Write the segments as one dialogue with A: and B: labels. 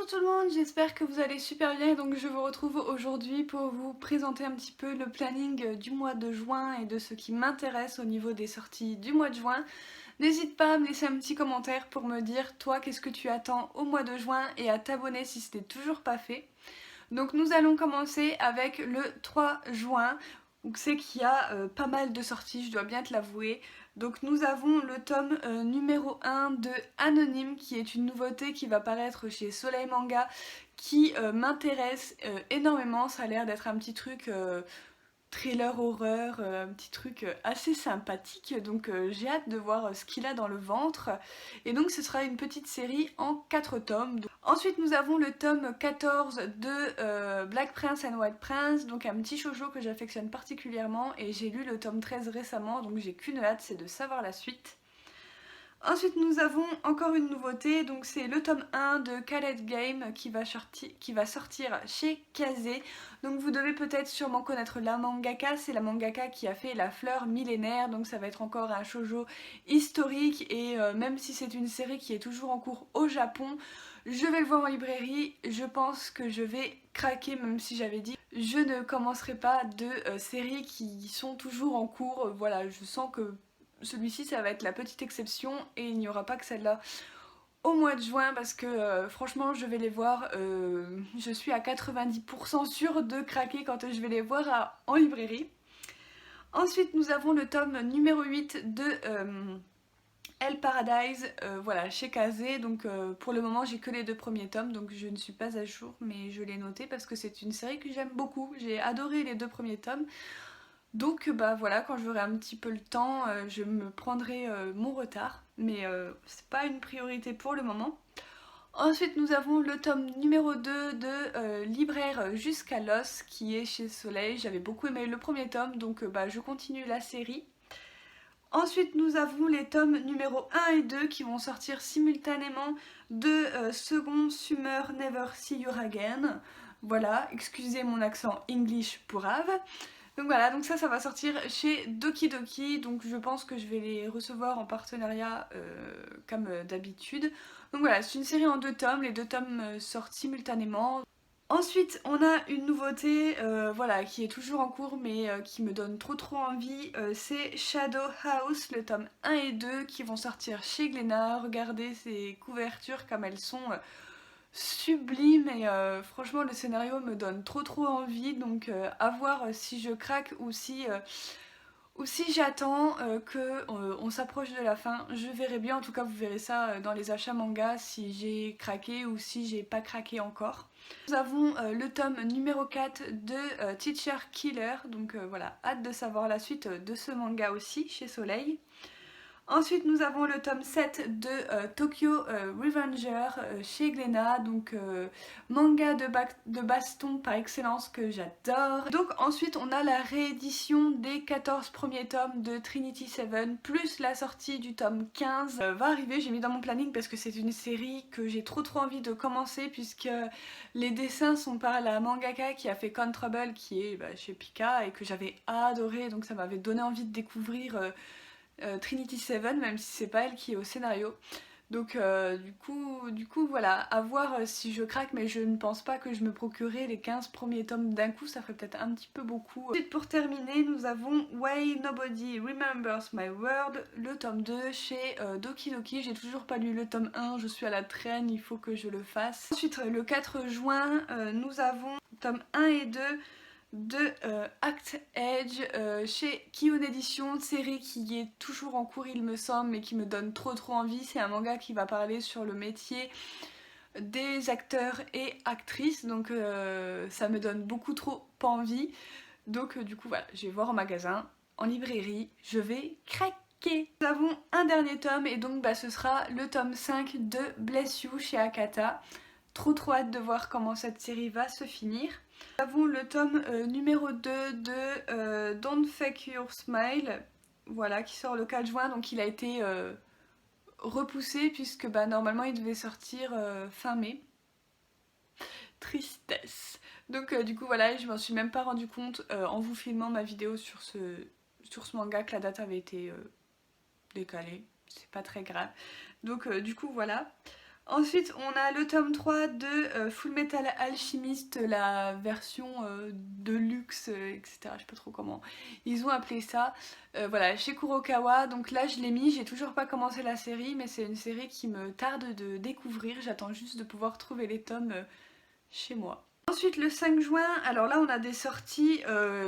A: Bonjour tout le monde, j'espère que vous allez super bien. Donc je vous retrouve aujourd'hui pour vous présenter un petit peu le planning du mois de juin et de ce qui m'intéresse au niveau des sorties du mois de juin. N'hésite pas à me laisser un petit commentaire pour me dire toi qu'est-ce que tu attends au mois de juin et à t'abonner si ce n'est toujours pas fait. Donc nous allons commencer avec le 3 juin. Donc c'est qu'il y a pas mal de sorties, je dois bien te l'avouer. Donc nous avons le tome numéro 1 de Anonyme, qui est une nouveauté qui va paraître chez Soleil Manga, qui m'intéresse énormément. Ça a l'air d'être un petit truc thriller horreur, un petit truc assez sympathique, donc j'ai hâte de voir ce qu'il a dans le ventre. Et donc ce sera une petite série en 4 tomes. Ensuite nous avons le tome 14 de Black Prince and White Prince, donc un petit shoujo que j'affectionne particulièrement, et j'ai lu le tome 13 récemment, donc j'ai qu'une hâte, c'est de savoir la suite. Ensuite nous avons encore une nouveauté, donc c'est le tome 1 de Khaled Game qui va sortir chez Kazé. Donc vous devez peut-être sûrement connaître la mangaka, c'est la mangaka qui a fait La Fleur Millénaire, donc ça va être encore un shoujo historique et même si c'est une série qui est toujours en cours au Japon, je vais le voir en librairie, je pense que je vais craquer même si j'avais dit je ne commencerai pas de séries qui sont toujours en cours, voilà, je sens que celui-ci ça va être la petite exception et il n'y aura pas que celle-là au mois de juin parce que franchement je vais les voir, je suis à 90% sûre de craquer quand je vais les voir en librairie. Ensuite nous avons le tome numéro 8 de Hell Paradise, voilà, chez Kazé, donc pour le moment j'ai que les 2 premiers tomes, donc je ne suis pas à jour, mais je l'ai noté parce que c'est une série que j'aime beaucoup, j'ai adoré les 2 premiers tomes. Donc bah voilà, quand j'aurai un petit peu le temps, je me prendrai mon retard, mais c'est pas une priorité pour le moment. Ensuite nous avons le tome numéro 2 de Libraire jusqu'à l'os qui est chez Soleil. J'avais beaucoup aimé le premier tome, donc bah, je continue la série. Ensuite nous avons les tomes numéro 1 et 2 qui vont sortir simultanément de Second Summer Never See You Again. Voilà, excusez mon accent English pourrave. Donc voilà, donc ça va sortir chez Doki Doki, donc je pense que je vais les recevoir en partenariat comme d'habitude. Donc voilà, c'est une série en 2 tomes, les 2 tomes sortent simultanément. Ensuite, on a une nouveauté voilà, qui est toujours en cours mais qui me donne trop envie, c'est Shadow House, le tome 1 et 2 qui vont sortir chez Glénat. Regardez ces couvertures comme elles sont sublimes et franchement le scénario me donne trop envie, donc à voir si je craque ou si j'attends qu'on s'approche de la fin. Je verrai bien, en tout cas vous verrez ça dans les achats manga si j'ai craqué ou si j'ai pas craqué encore. Nous avons le tome numéro 4 de Teacher Killer, donc voilà, hâte de savoir la suite de ce manga aussi chez Soleil. Ensuite nous avons le tome 7 de Tokyo Revenger chez Glénat, donc manga de baston par excellence que j'adore. Donc ensuite on a la réédition des 14 premiers tomes de Trinity Seven plus la sortie du tome 15 va arriver, j'ai mis dans mon planning parce que c'est une série que j'ai trop envie de commencer puisque les dessins sont par la mangaka qui a fait Contrable qui est chez Pika et que j'avais adoré, donc ça m'avait donné envie de découvrir Trinity Seven, même si c'est pas elle qui est au scénario. Donc du coup voilà, à voir si je craque, mais je ne pense pas que je me procurerai les 15 premiers tomes d'un coup, ça ferait peut-être un petit peu beaucoup. Ensuite pour terminer, nous avons Why Nobody Remembers My World, le tome 2 chez Doki Doki. J'ai toujours pas lu le tome 1, je suis à la traîne, il faut que je le fasse. Ensuite le 4 juin, nous avons tome 1 et 2 de Act Edge chez Kion Edition, série qui est toujours en cours il me semble mais qui me donne trop envie. C'est un manga qui va parler sur le métier des acteurs et actrices, donc ça me donne beaucoup trop envie. Donc du coup voilà, je vais voir en magasin, en librairie, je vais craquer. Nous avons un dernier tome et donc ce sera le tome 5 de Bless You chez Akata. Trop hâte de voir comment cette série va se finir. Nous avons le tome numéro 2 de Don't Fake Your Smile, voilà, qui sort le 4 juin, donc il a été repoussé puisque normalement il devait sortir fin mai. Tristesse. Donc du coup voilà, je m'en suis même pas rendu compte en vous filmant ma vidéo sur ce manga que la date avait été décalée, c'est pas très grave. Donc du coup voilà. Ensuite, on a le tome 3 de Full Metal Alchemist, la version de luxe, etc. Je sais pas trop comment ils ont appelé ça. Voilà, chez Kurokawa. Donc là, je l'ai mis. J'ai toujours pas commencé la série, mais c'est une série qui me tarde de découvrir. J'attends juste de pouvoir trouver les tomes chez moi. Ensuite le 5 juin, alors là on a des sorties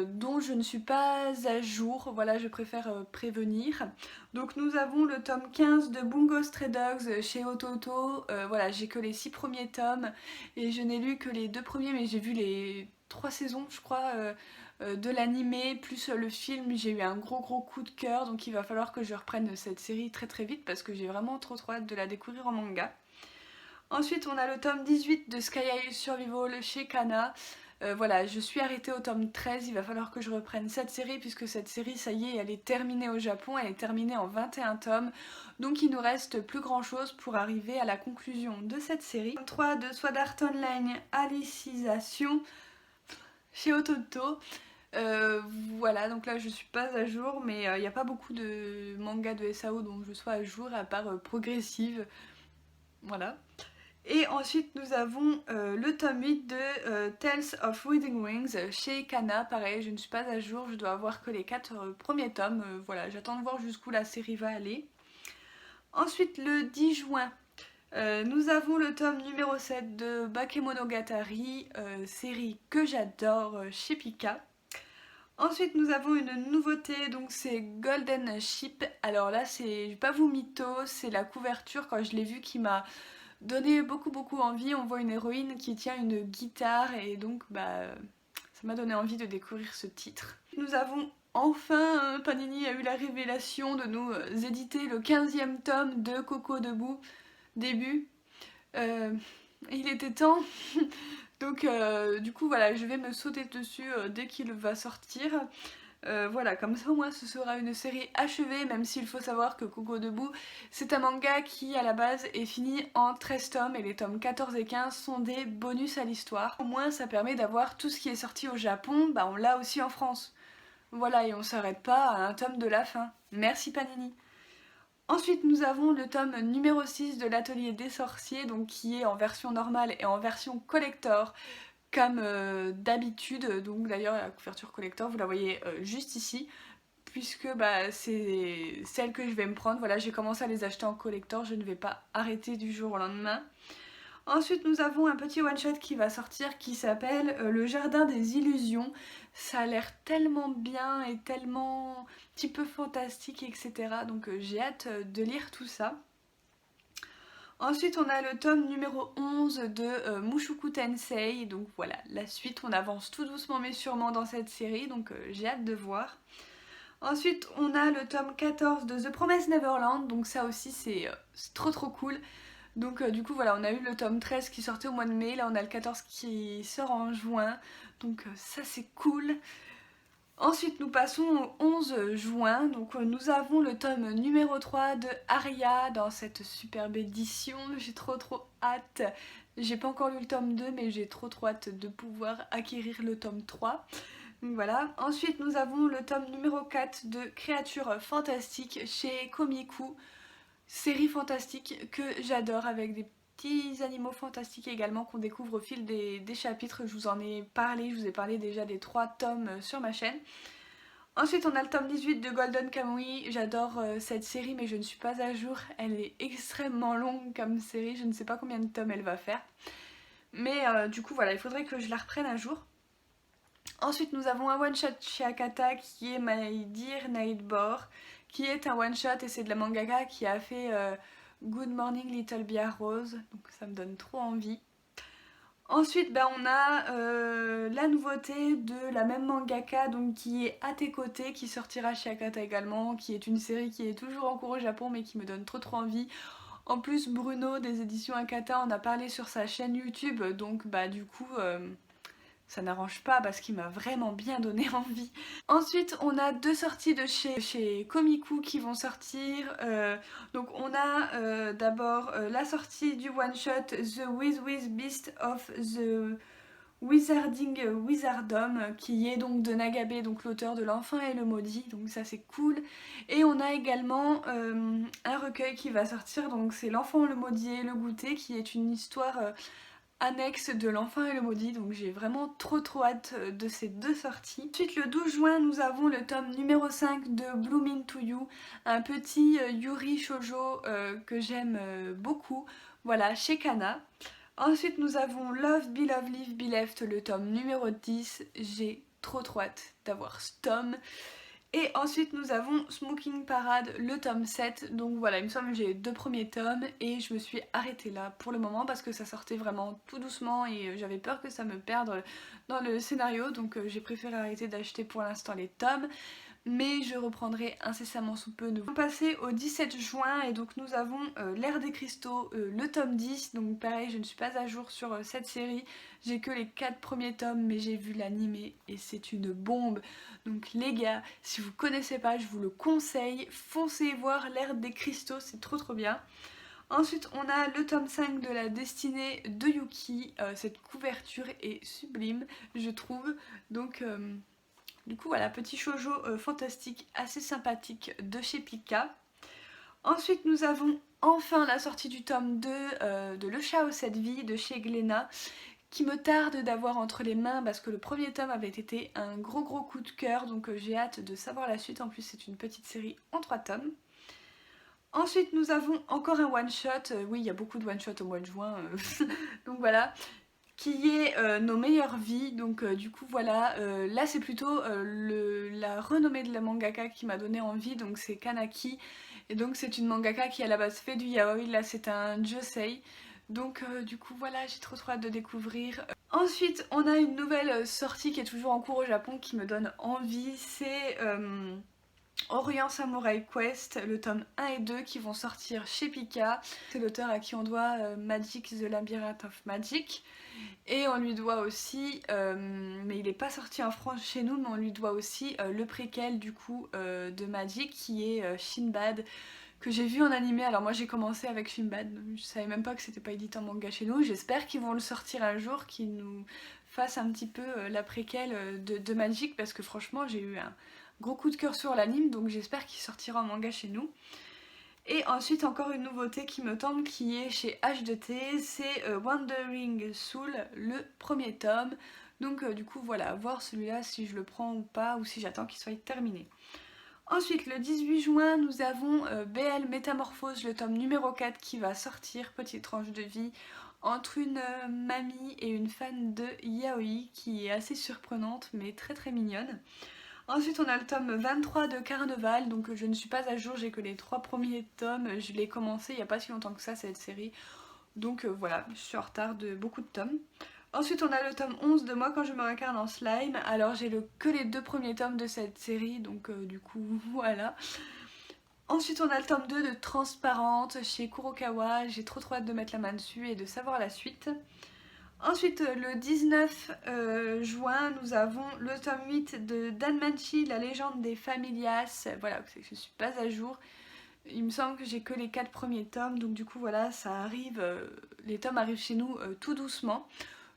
A: dont je ne suis pas à jour, voilà je préfère prévenir. Donc nous avons le tome 15 de Bungo Stray Dogs chez Ototo, voilà j'ai que les 6 premiers tomes et je n'ai lu que les 2 premiers mais j'ai vu les 3 saisons je crois de l'animé plus le film, j'ai eu un gros coup de cœur donc il va falloir que je reprenne cette série très vite parce que j'ai vraiment trop hâte de la découvrir en manga. Ensuite, on a le tome 18 de Sky High Survival chez Kana. Voilà, je suis arrêtée au tome 13, il va falloir que je reprenne cette série puisque cette série, ça y est, elle est terminée au Japon, elle est terminée en 21 tomes. Donc il nous reste plus grand chose pour arriver à la conclusion de cette série. Tome 3 de Sword Art Online Alicization chez Ototo. Voilà, donc là je suis pas à jour, mais il n'y a pas beaucoup de mangas de SAO dont je sois à jour à part Progressive. Voilà. Et ensuite nous avons le tome 8 de Tales of Withing Wings chez Kana. Pareil, je ne suis pas à jour, je dois avoir que les 4 premiers tomes. Voilà, j'attends de voir jusqu'où la série va aller. Ensuite le 10 juin, nous avons le tome numéro 7 de Bakemonogatari, série que j'adore chez Pika. Ensuite nous avons une nouveauté, donc c'est Golden Ship. Alors là c'est, je vais pas vous mytho, c'est la couverture quand je l'ai vue qui m'a donné beaucoup envie. On voit une héroïne qui tient une guitare et donc bah ça m'a donné envie de découvrir ce titre. Nous avons enfin, Panini a eu la révélation de nous éditer le 15e tome de Coco Debout, début. Il était temps. Donc du coup voilà, je vais me sauter dessus dès qu'il va sortir. Voilà, comme ça au moins ce sera une série achevée, même s'il faut savoir que Coco Debout, c'est un manga qui à la base est fini en 13 tomes et les tomes 14 et 15 sont des bonus à l'histoire. Au moins ça permet d'avoir tout ce qui est sorti au Japon, bah on l'a aussi en France. Voilà, et on s'arrête pas à un tome de la fin. Merci Panini. Ensuite nous avons le tome numéro 6 de l'Atelier des Sorciers, donc qui est en version normale et en version collector comme d'habitude. Donc d'ailleurs la couverture collector vous la voyez juste ici puisque bah, c'est celle que je vais me prendre. Voilà, j'ai commencé à les acheter en collector, je ne vais pas arrêter du jour au lendemain. Ensuite nous avons un petit one shot qui va sortir qui s'appelle Le Jardin des Illusions. Ça a l'air tellement bien et tellement un petit peu fantastique, etc. Donc j'ai hâte de lire tout ça. Ensuite on a le tome numéro 11 de Mushoku Tensei, donc voilà la suite, on avance tout doucement mais sûrement dans cette série, donc j'ai hâte de voir. Ensuite on a le tome 14 de The Promised Neverland, donc ça aussi c'est trop cool. Donc du coup voilà, on a eu le tome 13 qui sortait au mois de mai, là on a le 14 qui sort en juin, donc ça c'est cool. Ensuite nous passons au 11 juin, donc nous avons le tome numéro 3 de Aria dans cette superbe édition, j'ai trop hâte. J'ai pas encore lu le tome 2 mais j'ai trop hâte de pouvoir acquérir le tome 3. Donc voilà. Ensuite nous avons le tome numéro 4 de Créatures Fantastiques chez Komiku, série fantastique que j'adore avec des petits animaux fantastiques également qu'on découvre au fil des chapitres. Je vous en ai parlé, je vous ai parlé déjà des 3 tomes sur ma chaîne. Ensuite on a le tome 18 de Golden Kamuy, j'adore cette série mais je ne suis pas à jour, elle est extrêmement longue comme série, je ne sais pas combien de tomes elle va faire. Mais du coup voilà, il faudrait que je la reprenne un jour. Ensuite nous avons un one shot chez Akata qui est My Dear Nightbore, qui est un one shot et c'est de la mangaka qui a fait Good Morning Little Bear Rose, donc ça me donne trop envie. Ensuite on a la nouveauté de la même mangaka donc qui est À tes côtés, qui sortira chez Akata également, qui est une série qui est toujours en cours au Japon mais qui me donne trop envie. En plus Bruno des éditions Akata en a parlé sur sa chaîne YouTube, donc bah du coup ça n'arrange pas parce qu'il m'a vraiment bien donné envie. Ensuite on a 2 sorties de chez Komiku qui vont sortir. Donc on a d'abord la sortie du one shot The With Beast of the Wizarding Wizardom qui est donc de Nagabe, donc l'auteur de L'Enfant et le Maudit, donc ça c'est cool. Et on a également un recueil qui va sortir, donc c'est L'Enfant, le Maudit et le Goûter, qui est une histoire annexe de L'Enfant et le Maudit, donc j'ai vraiment trop hâte de ces deux sorties. Ensuite le 12 juin nous avons le tome numéro 5 de Blooming to You, un petit Yuri Shoujo que j'aime beaucoup, voilà, chez Kana. Ensuite nous avons Love, Be Love, Live, Be Left, le tome numéro 10, j'ai trop hâte d'avoir ce tome. Et ensuite nous avons Smoking Parade, le tome 7, donc voilà, il me semble que j'ai les deux premiers tomes et je me suis arrêtée là pour le moment parce que ça sortait vraiment tout doucement et j'avais peur que ça me perde dans le scénario, donc j'ai préféré arrêter d'acheter pour l'instant les tomes. Mais je reprendrai incessamment sous peu. Nous allons passer au 17 juin et donc nous avons l'ère des cristaux, le tome 10. Donc pareil, je ne suis pas à jour sur cette série. J'ai que les 4 premiers tomes mais j'ai vu l'animé et c'est une bombe. Donc les gars, si vous connaissez pas, je vous le conseille. Foncez voir l'ère des cristaux, c'est trop bien. Ensuite on a le tome 5 de la destinée de Yuki. Cette couverture est sublime je trouve. Donc... Du coup voilà, petit shoujo fantastique assez sympathique de chez Pika. Ensuite nous avons enfin la sortie du tome 2 de Le Chat aux 7 vies de chez Glénat, qui me tarde d'avoir entre les mains parce que le premier tome avait été un gros coup de cœur, donc j'ai hâte de savoir la suite. En plus c'est une petite série en 3 tomes. Ensuite nous avons encore un one shot, oui il y a beaucoup de one shot au mois de juin, donc voilà, qui est Nos meilleures vies. Donc du coup voilà, là c'est plutôt la renommée de la mangaka qui m'a donné envie, donc c'est Kanaki, et donc c'est une mangaka qui à la base fait du yaoi, là c'est un josei, donc du coup voilà, j'ai trop hâte de découvrir. Ensuite on a une nouvelle sortie qui est toujours en cours au Japon qui me donne envie, c'est Orient Samurai Quest, le tome 1 et 2 qui vont sortir chez Pika. C'est l'auteur à qui on doit Magic the Labyrinth of Magic. Et on lui doit aussi, mais il n'est pas sorti en France chez nous, mais on lui doit aussi le préquel du coup de Magic qui est Shinbad, que j'ai vu en animé. Alors moi j'ai commencé avec Shinbad, je savais même pas que c'était pas édité en manga chez nous. J'espère qu'ils vont le sortir un jour, qu'ils nous fassent un petit peu la préquelle de Magic, parce que franchement j'ai eu un gros coup de cœur sur l'anime, donc j'espère qu'il sortira en manga chez nous. Et ensuite encore une nouveauté qui me tente qui est chez H2T, c'est Wandering Soul, le premier tome. Donc du coup voilà, voir celui-là si je le prends ou pas, ou si j'attends qu'il soit terminé. Ensuite le 18 juin nous avons BL Métamorphose, le tome numéro 4 qui va sortir, petite tranche de vie entre une mamie et une fan de yaoi qui est assez surprenante mais très mignonne. Ensuite on a le tome 23 de Carnaval, donc je ne suis pas à jour, j'ai que les 3 premiers tomes, je l'ai commencé il n'y a pas si longtemps que ça cette série, donc voilà, je suis en retard de beaucoup de tomes. Ensuite on a le tome 11 de Moi quand je me réincarne en slime, alors j'ai que les 2 premiers tomes de cette série, donc du coup voilà. Ensuite on a le tome 2 de Transparente chez Kurokawa, j'ai trop hâte de mettre la main dessus et de savoir la suite. Ensuite, le 19 juin, nous avons le tome 8 de Danmachi, La légende des Familias. Voilà, je suis pas à jour. Il me semble que j'ai que les 4 premiers tomes, donc du coup voilà, ça arrive, les tomes arrivent chez nous tout doucement.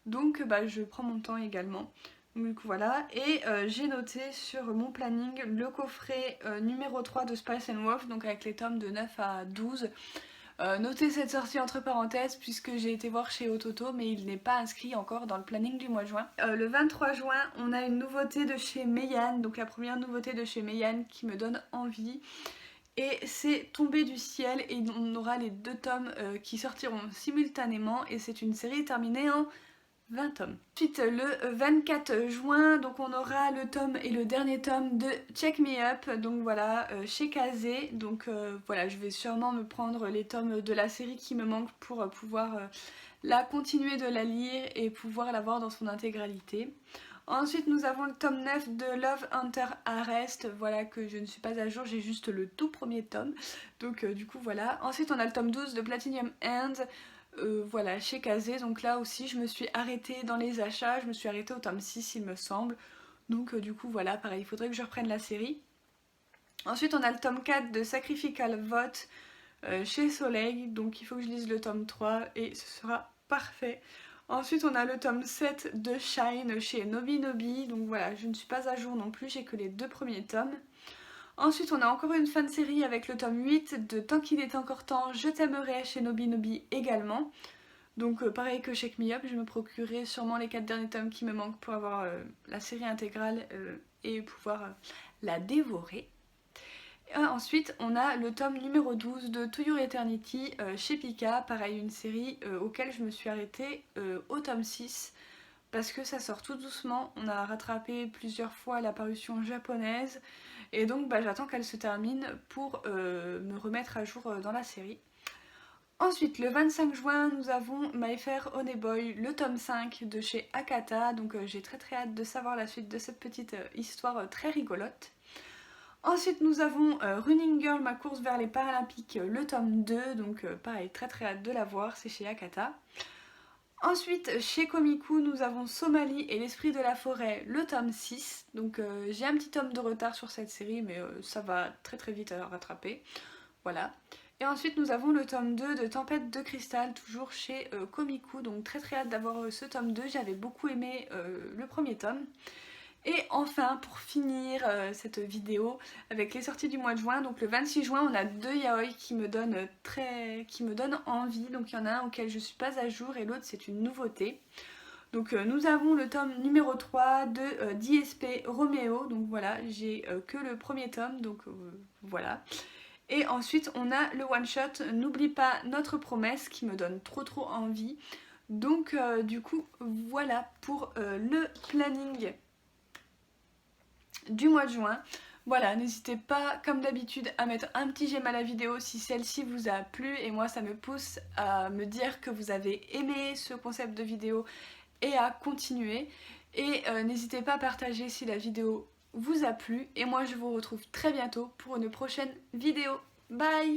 A: Donc bah, je prends mon temps également. Donc du coup voilà, et j'ai noté sur mon planning le coffret numéro 3 de Spice and Wolf, donc avec les tomes de 9 à 12. Notez cette sortie entre parenthèses puisque j'ai été voir chez Ototo mais il n'est pas inscrit encore dans le planning du mois de juin. Le 23 juin on a une nouveauté de chez Meian, donc la première nouveauté de chez Meian qui me donne envie. Et c'est Tombé du ciel et on aura les 2 tomes qui sortiront simultanément et c'est une série terminée en 20 tomes. Ensuite le 24 juin donc on aura le tome et le dernier tome de Check Me Up, donc voilà, chez Kazé. Donc voilà, je vais sûrement me prendre les tomes de la série qui me manquent pour pouvoir la continuer de la lire et pouvoir la voir dans son intégralité. Ensuite nous avons le tome 9 de Love Hunter Arrest, voilà, que je ne suis pas à jour, j'ai juste le tout premier tome, donc du coup voilà. Ensuite on a le tome 12 de Platinum Hands, voilà, chez Kazé, donc là aussi je me suis arrêtée dans les achats, je me suis arrêtée au tome 6 il me semble, donc du coup voilà, pareil, il faudrait que je reprenne la série. Ensuite on a le tome 4 de Sacrificial Vote chez Soleil, donc il faut que je lise le tome 3 et ce sera parfait. Ensuite on a le tome 7 de Shine chez Nobinobi, donc voilà, je ne suis pas à jour non plus, j'ai que les 2 premiers tomes. Ensuite on a encore une fin de série avec le tome 8 de Tant qu'il est encore temps, je t'aimerai chez Nobinobi également. Donc pareil que Shake Me Up, je me procurerai sûrement les 4 derniers tomes qui me manquent pour avoir la série intégrale et pouvoir la dévorer. Ensuite on a le tome numéro 12 de To Your Eternity chez Pika, pareil une série auquel je me suis arrêtée au tome 6 parce que ça sort tout doucement, on a rattrapé plusieurs fois la parution japonaise et donc j'attends qu'elle se termine pour me remettre à jour dans la série. Ensuite, le 25 juin, nous avons My Fair Honey-Boy, le tome 5 de chez Akata, donc j'ai très hâte de savoir la suite de cette petite histoire très rigolote. Ensuite, nous avons Running Girl, ma course vers les Paralympiques, le tome 2, donc pareil, très hâte de la voir, c'est chez Akata. Ensuite, chez Komiku, nous avons Somalie et l'esprit de la forêt, le tome 6, donc j'ai un petit tome de retard sur cette série, mais ça va très vite à rattraper, voilà. Et ensuite nous avons le tome 2 de Tempête de Cristal, toujours chez Komiku, donc très hâte d'avoir ce tome 2, j'avais beaucoup aimé le premier tome. Et enfin, pour finir cette vidéo, avec les sorties du mois de juin, donc le 26 juin, on a 2 yaoi qui me donnent envie, donc il y en a un auquel je suis pas à jour et l'autre c'est une nouveauté. Donc nous avons le tome numéro 3 de DSP Romeo, donc voilà, j'ai que le premier tome, donc voilà. Et ensuite on a le one shot N'oublie pas notre promesse qui me donne trop envie. Donc du coup voilà pour le planning du mois de juin. Voilà, n'hésitez pas comme d'habitude à mettre un petit j'aime à la vidéo si celle-ci vous a plu et moi ça me pousse à me dire que vous avez aimé ce concept de vidéo et à continuer. Et n'hésitez pas à partager si la vidéo vous a plu et moi je vous retrouve très bientôt pour une prochaine vidéo. Bye!